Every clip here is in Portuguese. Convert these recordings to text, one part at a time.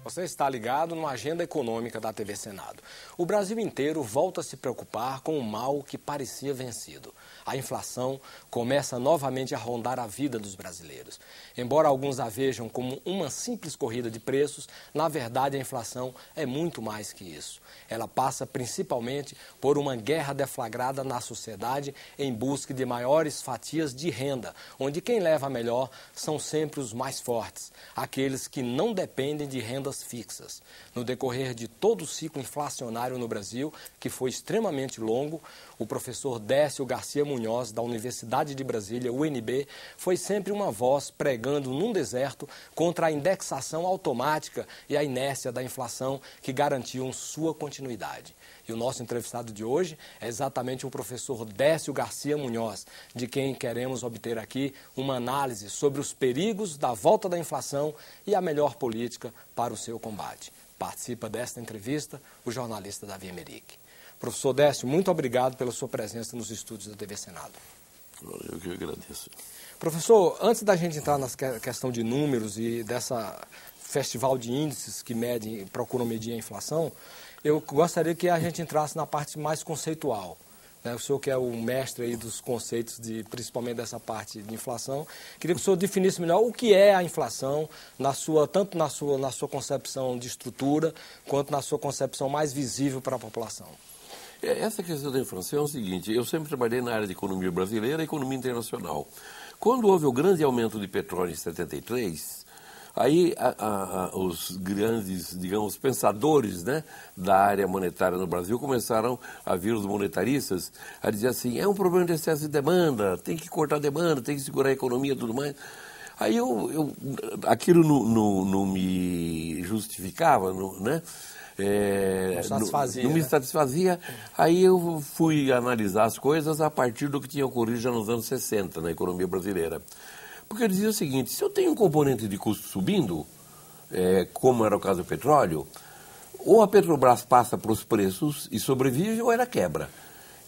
Você está ligado na agenda econômica da TV Senado. O Brasil inteiro volta a se preocupar com o mal que parecia vencido. A inflação começa novamente a rondar a vida dos brasileiros. Embora alguns a vejam como uma simples corrida de preços, na verdade a inflação é muito mais que isso. Ela passa principalmente por uma guerra deflagrada na sociedade em busca de maiores fatias de renda, onde quem leva a melhor são sempre os mais fortes, aqueles que não dependem de rendas fixas. No decorrer de todo o ciclo inflacionário no Brasil, que foi extremamente longo, o professor Décio Garcia Munhoz, da Universidade de Brasília, UNB, foi sempre uma voz pregando num deserto contra a indexação automática e a inércia da inflação que garantiam sua continuidade. E o nosso entrevistado de hoje é exatamente o professor Décio Garcia Munhoz, de quem queremos obter aqui uma análise sobre os perigos da volta da inflação e a melhor política para o seu combate. Participa desta entrevista o jornalista Davi Emerick. Professor Décio, muito obrigado pela sua presença nos estúdios da TV Senado. Eu que agradeço. Professor, antes da gente entrar na questão de números e dessa festival de índices que procuram medir a inflação, eu gostaria que a gente entrasse na parte mais conceitual. O senhor que é o mestre aí dos conceitos, principalmente dessa parte de inflação, queria que o senhor definisse melhor o que é a inflação, tanto na sua concepção de estrutura, quanto na sua concepção mais visível para a população. Essa questão da inflação é o seguinte: eu sempre trabalhei na área de economia brasileira e economia internacional. Quando houve o grande aumento de petróleo em 73, aí os grandes, digamos, pensadores, né, da área monetária no Brasil começaram a vir, os monetaristas, a dizer assim: é um problema de excesso de demanda, tem que cortar a demanda, tem que segurar a economia e tudo mais. Aí aquilo não me justificava, né? Não me satisfazia. Aí eu fui analisar as coisas a partir do que tinha ocorrido já nos anos 60 na economia brasileira. Porque eu dizia o seguinte: se eu tenho um componente de custo subindo, como era o caso do petróleo, ou a Petrobras passa para os preços e sobrevive, ou ela quebra.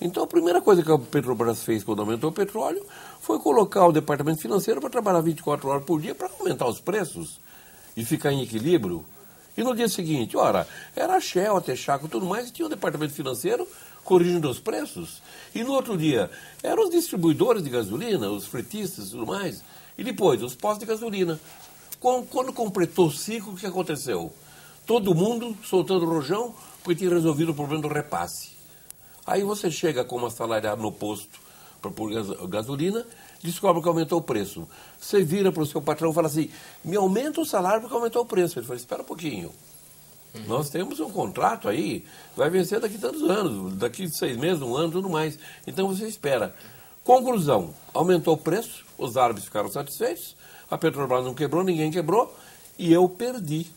Então a primeira coisa que a Petrobras fez quando aumentou o petróleo foi colocar o departamento financeiro para trabalhar 24 horas por dia para aumentar os preços e ficar em equilíbrio. E no dia seguinte, era a Shell, a Texaco e tudo mais, e tinha o departamento financeiro corrigindo os preços. E no outro dia, eram os distribuidores de gasolina, os fretistas e tudo mais. E depois, os postos de gasolina. Quando completou o ciclo, o que aconteceu? Todo mundo soltando rojão, porque tinha resolvido o problema do repasse. Aí você chega como assalariado no posto para pôr gasolina, descobre que aumentou o preço. Você vira para o seu patrão e fala assim: me aumenta o salário porque aumentou o preço. Ele fala: espera um pouquinho. Nós temos um contrato aí, vai vencer daqui a tantos anos, daqui 6 meses, 1 ano, tudo mais. Então você espera. Conclusão: aumentou o preço, os árabes ficaram satisfeitos, a Petrobras não quebrou, ninguém quebrou, e eu perdi.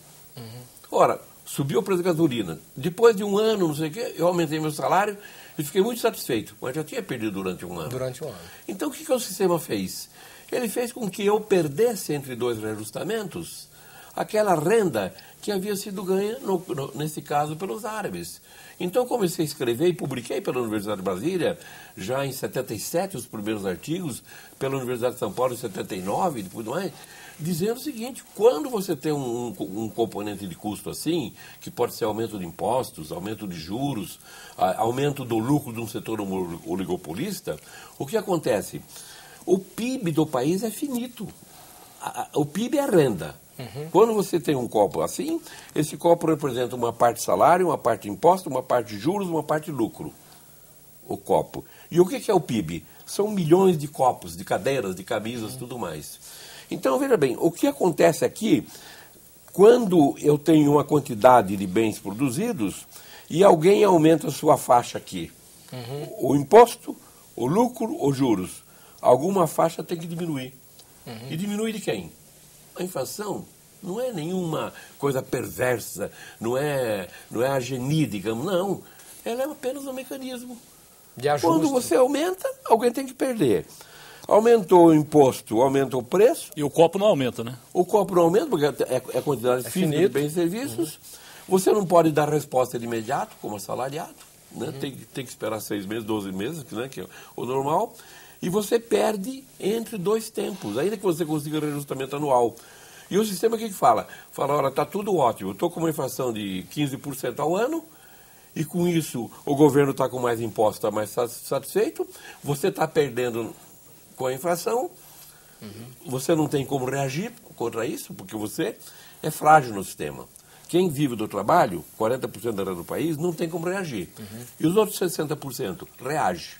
Ora, subiu o preço da gasolina. Depois de 1 ano, não sei o quê, eu aumentei meu salário e fiquei muito satisfeito, mas já tinha perdido durante 1 ano. Durante 1 ano. Então o que o sistema fez? Ele fez com que eu perdesse entre 2 reajustamentos aquela renda que havia sido ganha, nesse caso, pelos árabes. Então eu comecei a escrever e publiquei pela Universidade de Brasília, já em 77, os primeiros artigos, pela Universidade de São Paulo em 79 e depois mais, dizendo o seguinte: quando você tem um componente de custo assim, que pode ser aumento de impostos, aumento de juros, aumento do lucro de um setor oligopolista, o que acontece? O PIB do país é finito. O PIB é renda. Quando você tem um copo assim, esse copo representa uma parte salário, uma parte imposto, uma parte juros, uma parte lucro. O copo. E o que é o PIB? São milhões de copos, de cadeiras, de camisas, tudo mais. Então, veja bem, o que acontece aqui, quando eu tenho uma quantidade de bens produzidos e alguém aumenta a sua faixa aqui, o imposto, o lucro, os juros, alguma faixa tem que diminuir. E diminui de quem? A inflação não é nenhuma coisa perversa, não é a geni, digamos, não. Ela é apenas um mecanismo. De ajuste. Quando você aumenta, alguém tem que perder. Aumentou o imposto, aumenta o preço. E o copo não aumenta, né? O copo não aumenta, porque é quantidade física de bens e serviços. Você não pode dar resposta de imediato, como assalariado. Né? Tem que esperar 6 meses, 12 meses, né? Que é o normal. E você perde entre 2 tempos, ainda que você consiga reajustamento anual. E o sistema o que fala? Fala, olha, está tudo ótimo, estou com uma inflação de 15% ao ano, e com isso o governo está com mais impostos, está mais satisfeito, você está perdendo com a inflação, você não tem como reagir contra isso, porque você é frágil no sistema. Quem vive do trabalho, 40% da renda do país, não tem como reagir. E os outros 60% reage.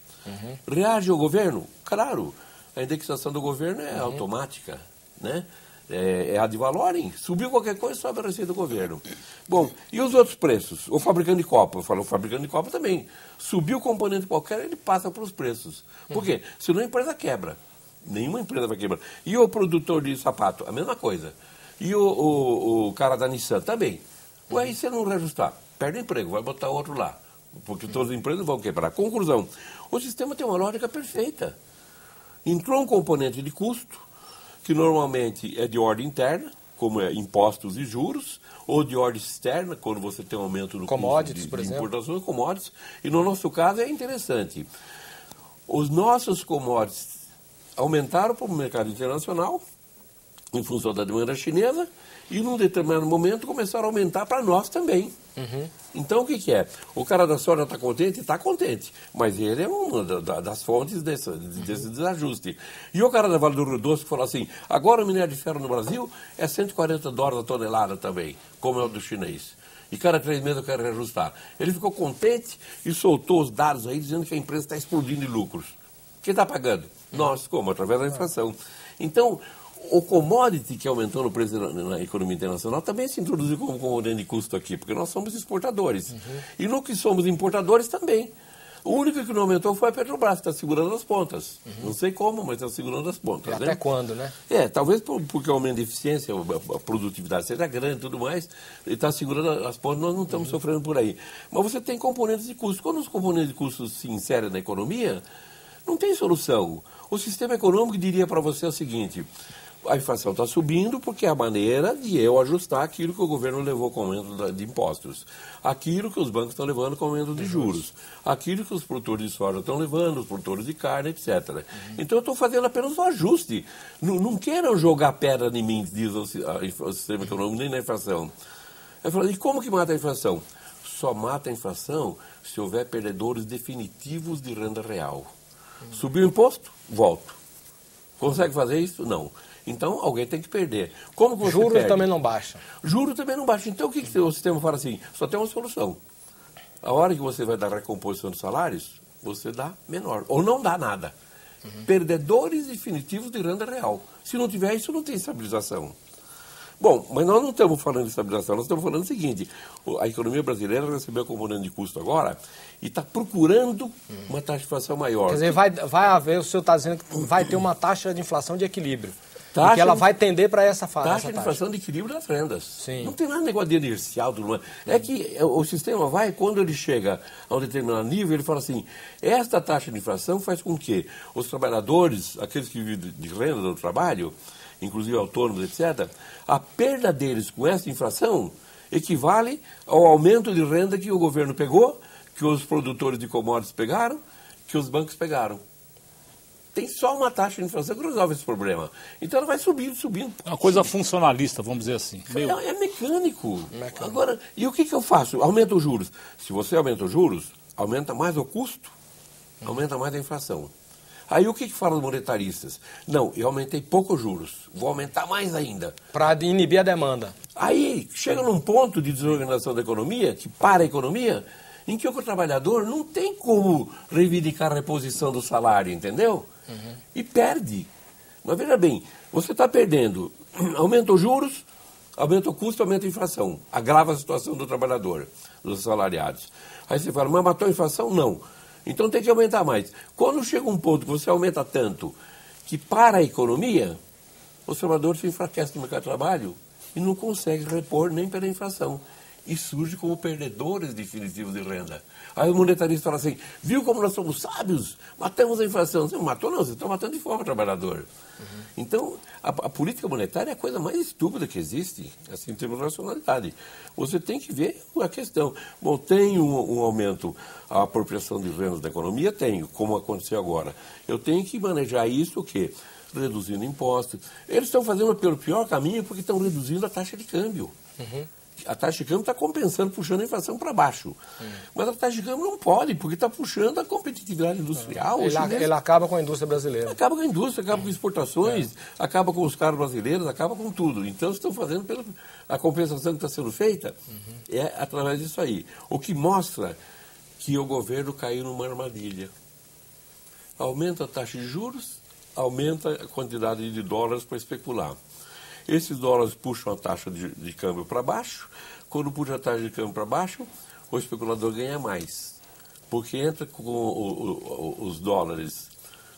Reage ao governo? Claro, a indexação do governo é automática, né? É ad valorem. Subiu qualquer coisa, sobe a receita do governo. Bom, e os outros preços? O fabricante de copo, eu falo, o fabricante de copo também. Subiu o componente qualquer, ele passa para os preços. Por quê? Senão a empresa quebra. Nenhuma empresa vai quebrar. E o produtor de sapato? A mesma coisa. E o cara da Nissan também. Ué, e se não reajustar? Perde emprego, vai botar outro lá. Porque todas as empresas vão quebrar. Conclusão, o sistema tem uma lógica perfeita. Entrou um componente de custo, que normalmente é de ordem interna, como é impostos e juros, ou de ordem externa, quando você tem um aumento no commodities, custo por de exemplo. importações, commodities. E no nosso caso é interessante. Os nossos commodities aumentaram para o mercado internacional, em função da demanda chinesa, e num determinado momento começaram a aumentar para nós também. Então o que é? O cara da soja está contente? Está contente, mas ele é uma das fontes desse desajuste. E o cara da Vale do Rio Doce que falou assim, agora o minério de ferro no Brasil é $140 a tonelada também, como é o do chinês. E cada 3 meses eu quero reajustar. Ele ficou contente e soltou os dados aí dizendo que a empresa está explodindo em lucros. Quem está pagando? Nós, como? Através da inflação. Então, o commodity que aumentou no preço na economia internacional também se introduziu como componente de custo aqui, porque nós somos exportadores. E no que somos importadores também. O único que não aumentou foi a Petrobras, que está segurando as pontas. Não sei como, mas está segurando as pontas. E até quando, né? Talvez porque o aumento de eficiência, a produtividade seja grande e tudo mais, ele está segurando as pontas, nós não estamos sofrendo por aí. Mas você tem componentes de custo. Quando os componentes de custo se inserem na economia, não tem solução. O sistema econômico diria para você o seguinte, a inflação está subindo porque é a maneira de eu ajustar aquilo que o governo levou com aumento de impostos, aquilo que os bancos estão levando com aumento de juros, aquilo que os produtores de soja estão levando, os produtores de carne, etc. Então eu estou fazendo apenas um ajuste. Não queiram jogar pedra em mim, diz o sistema econômico, nem na inflação. Eu falo, e como que mata a inflação? Só mata a inflação se houver perdedores definitivos de renda real. Subiu o imposto? Volto. Consegue fazer isso? Não. Então, alguém tem que perder. Como que você Juros perde? também não baixam. Juros também não baixam. Então, o que o sistema fala assim? Só tem uma solução. A hora que você vai dar recomposição de salários, você dá menor. Ou não dá nada. Perdedores definitivos de renda real. Se não tiver isso, não tem estabilização. Bom, mas nós não estamos falando de estabilização, nós estamos falando o seguinte, a economia brasileira recebeu componente de custo agora e está procurando uma taxa de inflação maior. Quer dizer, vai haver, o senhor está dizendo que vai ter uma taxa de inflação de equilíbrio. E que ela vai tender para essa fase. Taxa de inflação de equilíbrio das rendas. Sim. Não tem nada de negócio de inercial. É que o sistema vai, quando ele chega a um determinado nível, ele fala assim, esta taxa de inflação faz com que os trabalhadores, aqueles que vivem de renda do trabalho, inclusive autônomos, etc., a perda deles com essa inflação equivale ao aumento de renda que o governo pegou, que os produtores de commodities pegaram, que os bancos pegaram. Tem só uma taxa de inflação que resolve esse problema. Então ela vai subindo, subindo. É uma coisa funcionalista, vamos dizer assim. É mecânico. Agora, e o que eu faço? Aumento os juros. Se você aumenta os juros, aumenta mais o custo, aumenta mais a inflação. Aí o que falam os monetaristas? Não, eu aumentei pouco os juros, vou aumentar mais ainda. Para inibir a demanda. Aí chega num ponto de desorganização da economia, que para a economia, em que o trabalhador não tem como reivindicar a reposição do salário, entendeu? E perde. Mas veja bem, você está perdendo, aumenta os juros, aumenta o custo, aumenta a inflação, agrava a situação do trabalhador, dos assalariados. Aí você fala, mas matou a inflação? Não. Então tem que aumentar mais. Quando chega um ponto que você aumenta tanto que para a economia, os trabalhadores se enfraquecem no mercado de trabalho e não conseguem repor nem pela inflação. E surge como perdedores definitivos de renda. Aí o monetarista fala assim, viu como nós somos sábios? Matamos a inflação. Você não matou não, você está matando de fome o trabalhador. Então, a política monetária é a coisa mais estúpida que existe, assim, em termos de racionalidade. Você tem que ver a questão. Bom, tem um aumento, a apropriação de rendas da economia? Tenho, como aconteceu agora. Eu tenho que manejar isso, o quê? reduzindo impostos. Eles estão fazendo pelo pior caminho porque estão reduzindo a taxa de câmbio. A taxa de câmbio está compensando, puxando a inflação para baixo. Mas a taxa de câmbio não pode, porque está puxando a competitividade industrial. Ele acaba com a indústria brasileira. Acaba com a indústria, acaba com exportações, acaba com os carros brasileiros, acaba com tudo. Então, estão fazendo a compensação que está sendo feita é através disso aí. O que mostra que o governo caiu numa armadilha. Aumenta a taxa de juros, aumenta a quantidade de dólares para especular. Esses dólares puxam a taxa de câmbio para baixo. Quando puxa a taxa de câmbio para baixo, o especulador ganha mais. Porque entra com os dólares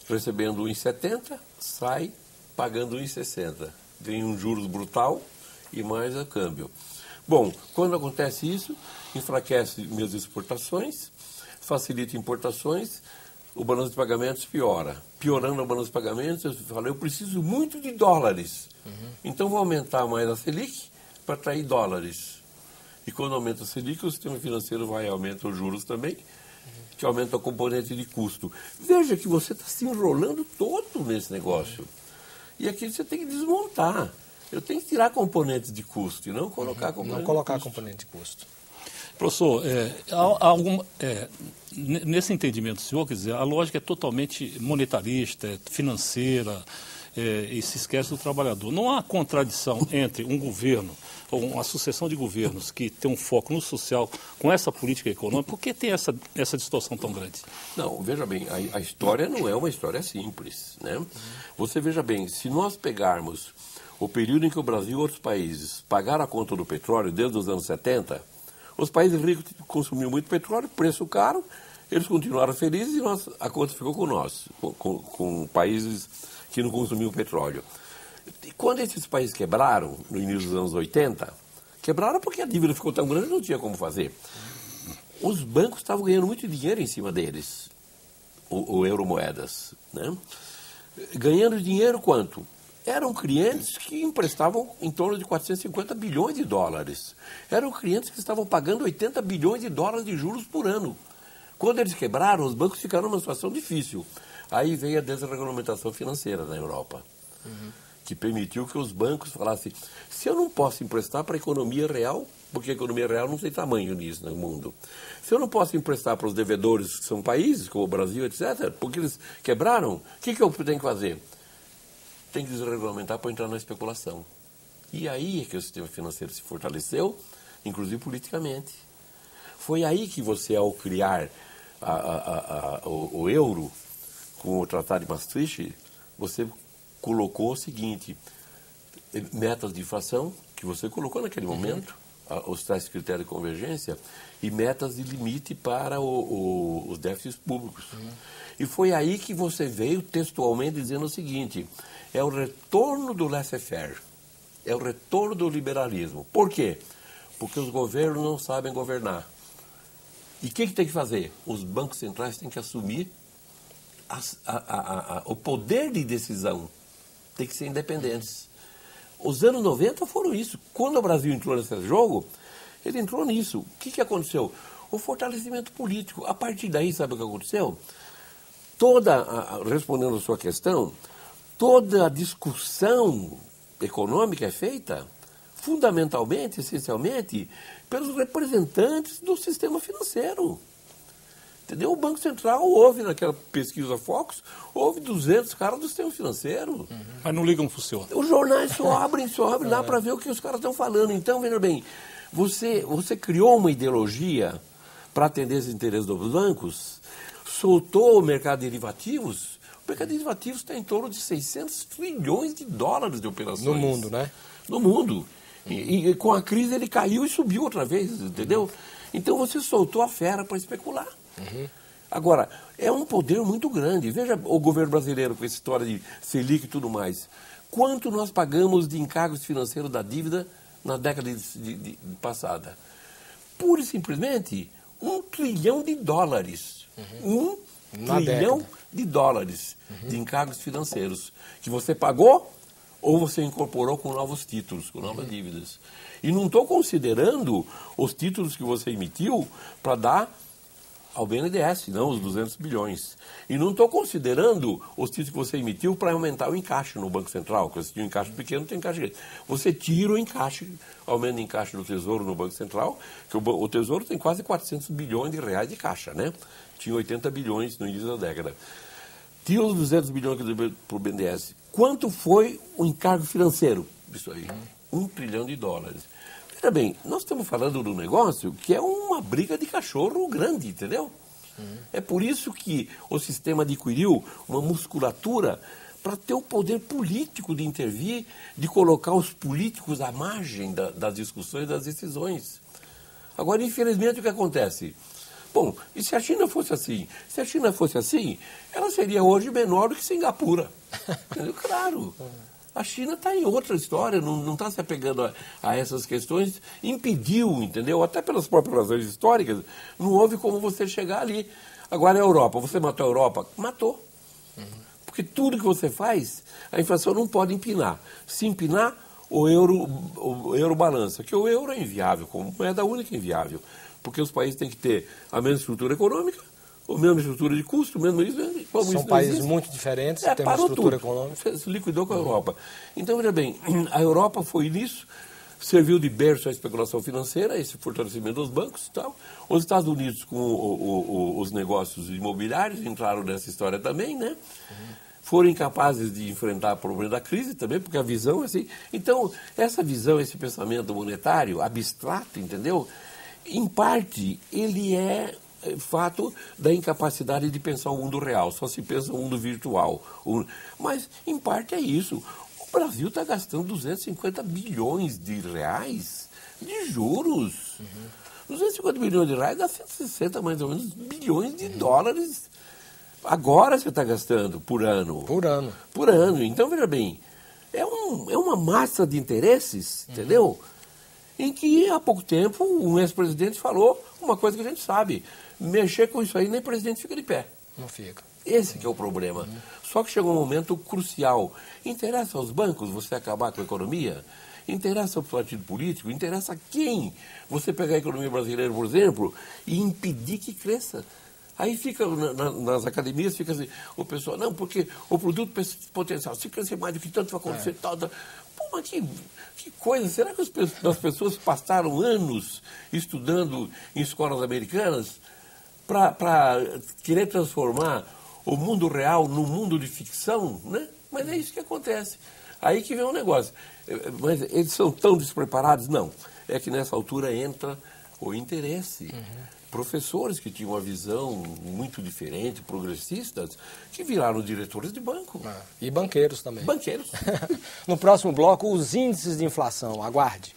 recebendo 1,70, sai pagando 1,60. Ganha um juros brutal e mais a câmbio. Bom, quando acontece isso, enfraquece minhas exportações, facilita importações, o balanço de pagamentos piora. Piorando o balanço de pagamentos, eu falo, eu preciso muito de dólares. Então vou aumentar mais a Selic para atrair dólares. E quando aumenta a Selic, o sistema financeiro vai aumentar os juros também, que aumenta a componente de custo. Veja que você está se enrolando todo nesse negócio. E aqui você tem que desmontar. Eu tenho que tirar componentes de custo e não colocar componente de custo. Professor, nesse entendimento do senhor, quer dizer, a lógica é totalmente monetarista, financeira, e se esquece do trabalhador. Não há contradição entre um governo, ou uma sucessão de governos que tem um foco no social com essa política econômica. Por que tem essa distorção tão grande? Não, veja bem, a história não é uma história simples, né? Você veja bem, se nós pegarmos o período em que o Brasil e outros países pagaram a conta do petróleo desde os anos 70, os países ricos consumiam muito petróleo, preço caro, eles continuaram felizes e a conta ficou com nós, com países que não consumiam petróleo. E quando esses países quebraram, no início dos anos 80, quebraram porque a dívida ficou tão grande que não tinha como fazer. Os bancos estavam ganhando muito dinheiro em cima deles, o Euromoedas, né? Ganhando dinheiro quanto? Eram clientes que emprestavam em torno de 450 bilhões de dólares. Eram clientes que estavam pagando 80 bilhões de dólares de juros por ano. Quando eles quebraram, os bancos ficaram numa situação difícil. Aí veio a desregulamentação financeira na Europa, que permitiu que os bancos falassem, se eu não posso emprestar para a economia real, porque a economia real não tem tamanho nisso no mundo, se eu não posso emprestar para os devedores que são países, como o Brasil, etc., porque eles quebraram, o que eu tenho que fazer? Tem que desregulamentar para entrar na especulação. E aí é que o sistema financeiro se fortaleceu, inclusive politicamente. Foi aí que você, ao criar o euro, com o Tratado de Maastricht, você colocou o seguinte, metas de inflação, que você colocou naquele momento, os tais critérios de convergência, e metas de limite para os déficits públicos. E foi aí que você veio textualmente dizendo o seguinte, é o retorno do laissez-faire, é o retorno do liberalismo. Por quê? Porque os governos não sabem governar. E o que tem que fazer? Os bancos centrais têm que assumir o poder de decisão, tem que ser independentes. Os anos 90 foram isso. Quando o Brasil entrou nesse jogo, ele entrou nisso. O que aconteceu? O fortalecimento político. A partir daí, sabe o que aconteceu? Respondendo a sua questão, toda a discussão econômica é feita, fundamentalmente, essencialmente, pelos representantes do sistema financeiro. Entendeu? O Banco Central houve naquela pesquisa Focus, houve 200 caras do sistema financeiro. Mas não ligam, funciona. Os jornais só abrem lá para ver o que os caras estão falando. Então, veja bem, você criou uma ideologia para atender esses interesses dos bancos, soltou o mercado de derivativos. O mercado de derivativos está em torno de 600 trilhões de dólares de operações. No mundo, né? No mundo. E com a crise ele caiu e subiu outra vez, entendeu? Então você soltou a fera para especular. Agora, é um poder muito grande. Veja o governo brasileiro com essa história de Selic e tudo mais. Quanto nós pagamos de encargos financeiros da dívida na década passada? Pura e simplesmente $1 trilhão. $1 trilhão de encargos financeiros que você pagou ou você incorporou com novos títulos, com novas dívidas. E não estou considerando os títulos que você emitiu para dar Ao BNDES, não os 200 bilhões. E não estou considerando os títulos que você emitiu para aumentar o encaixe no Banco Central, porque se tem um encaixe pequeno, tem encaixe grande. Você tira o encaixe, aumenta o encaixe do Tesouro no Banco Central, que o Tesouro tem quase 400 bilhões de reais de caixa, né? Tinha 80 bilhões no início da década. Tira os 200 bilhões para o BNDES. Quanto foi o encargo financeiro disso aí? 1 trilhão de dólares. Veja bem, nós estamos falando de um negócio que é uma briga de cachorro grande, entendeu? É por isso que o sistema adquiriu uma musculatura para ter o poder político de intervir, de colocar os políticos à margem das discussões, das decisões. Agora, infelizmente, o que acontece? Bom, e se a China fosse assim? Se a China fosse assim, ela seria hoje menor do que Singapura. Entendeu? Claro. A China está em outra história, não está se apegando a essas questões, impediu, entendeu? Até pelas próprias razões históricas, não houve como você chegar ali. Agora a Europa, você matou a Europa? Matou. Porque tudo que você faz, a inflação não pode empinar. Se empinar, o euro balança, que o euro é inviável, como moeda única é inviável, porque os países têm que ter a mesma estrutura econômica, a mesma estrutura de custo, o mesmo isso. São países muito diferentes, tem uma estrutura econômica. Se liquidou com a Europa. Então, veja bem, a Europa foi nisso, serviu de berço à especulação financeira, esse fortalecimento dos bancos e tal. Os Estados Unidos, com os negócios imobiliários, entraram nessa história também, né? Foram incapazes de enfrentar o problema da crise também, porque a visão é assim. Então, essa visão, esse pensamento monetário, abstrato, entendeu? Em parte, ele é fato da incapacidade de pensar o mundo real, só se pensa o mundo virtual. Mas, em parte, é isso. O Brasil está gastando 250 bilhões de reais de juros. 250 bilhões de reais dá 160, mais ou menos, bilhões de dólares. Agora você está gastando por ano. Por ano. Por ano. Então, veja bem, é uma massa de interesses, entendeu? Em que, há pouco tempo, um ex-presidente falou uma coisa que a gente sabe. Mexer com isso aí, nem presidente fica de pé. Não fica. Esse que é o problema. Só que chegou um momento crucial. Interessa aos bancos você acabar com a economia? Interessa ao partido político? Interessa a quem? Você pegar a economia brasileira, por exemplo, e impedir que cresça. Aí fica, nas academias, fica assim, o pessoal, não, porque o produto potencial, se crescer mais do que tanto vai acontecer, tal. Pô, mas que coisa, será que as pessoas passaram anos estudando em escolas americanas para querer transformar o mundo real num mundo de ficção, né? Mas é isso que acontece. Aí que vem o negócio. Mas eles são tão despreparados? Não. É que nessa altura entra o interesse. Professores que tinham uma visão muito diferente, progressistas, que viraram diretores de banco. E banqueiros também. Banqueiros. No próximo bloco, os índices de inflação. Aguarde.